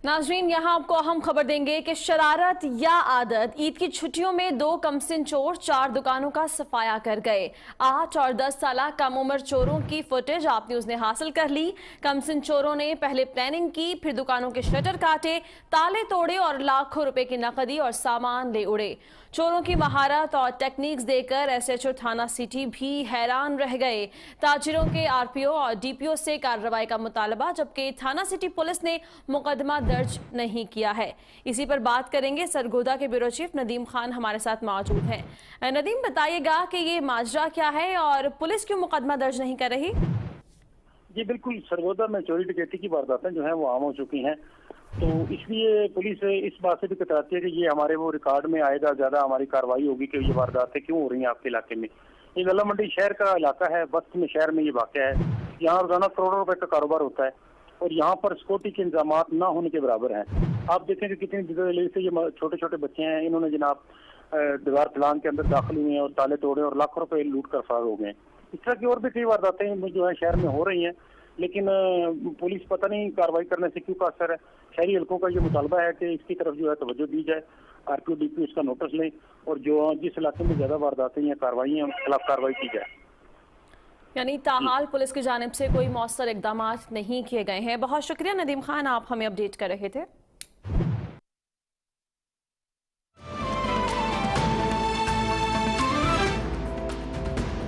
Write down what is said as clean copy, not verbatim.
नाजरीन, यहाँ आपको अहम खबर देंगे कि शरारत या आदत, ईद की छुट्टियों में दो कमसिन चोर 4 दुकानों का सफाया कर गए। 8 और 10 साल कम उम्र चोरों की फुटेज आप न्यूज ने हासिल कर ली। कमसिन चोरों ने पहले प्लानिंग की, फिर दुकानों के शटर काटे, ताले तोड़े और लाखों रुपए की नकदी और सामान ले उड़े। चोरों की महारत और टेक्निक्स देखकर एसएचओ थाना सिटी भी हैरान रह गए। ताजिरों के आरपीओ और डीपीओ से कार्रवाई का मुतालबा, जबकि थाना सिटी पुलिस ने मुकदमा दर्ज नहीं किया है। इसी पर बात करेंगे। सरगोदा के ब्यूरो चीफ नदीम खान हमारे साथ मौजूद हैं। नदीम, बताइएगा कि ये माजरा क्या है और पुलिस क्यों मुकदमा दर्ज नहीं कर रही? जी बिल्कुल, सरगोदा में चोरी डकैती की वारदातें जो हैं वो आम हो चुकी हैं, तो इसलिए पुलिस इस बात से भी कतराती है कि ये हमारे वो रिकॉर्ड में आएगा, ज्यादा हमारी कार्रवाई होगी कि ये वारदातें क्यों हो रही हैं आपके इलाके में। ये गला मंडी शहर का इलाका है, बस्त में शहर में ये वाक़या है। यहाँ रोजाना करोड़ों रुपए का कारोबार होता है और यहाँ पर सिक्योरिटी के इंतजाम ना होने के बराबर हैं। आप देखें कि कितनी दिल्ली से ये छोटे छोटे बच्चे हैं, इन्होंने जनाब दीवार फलान के अंदर दाखिल हुए हैं और ताले तोड़े और लाखों रुपए लूट कर फरार हो गए। इस तरह की और भी कई वारदातें जो है शहर में हो रही हैं, लेकिन पुलिस पता नहीं कार्रवाई करने से क्यों कासर है। शहरी हल्कों का ये मुतालबा है कि इसकी तरफ जो है तवज्जो दी जाए, आरपीओ डीपीओ इसका नोटिस लें और जो जिस इलाके में ज्यादा वारदातें या कार्रवाई हैं उनके खिलाफ कार्रवाई की जाए। यानी ताहाल पुलिस की जानिब से कोई मौसर इकदाम नहीं किए गए हैं। बहुत शुक्रिया नदीम खान, आप हमें अपडेट कर रहे थे।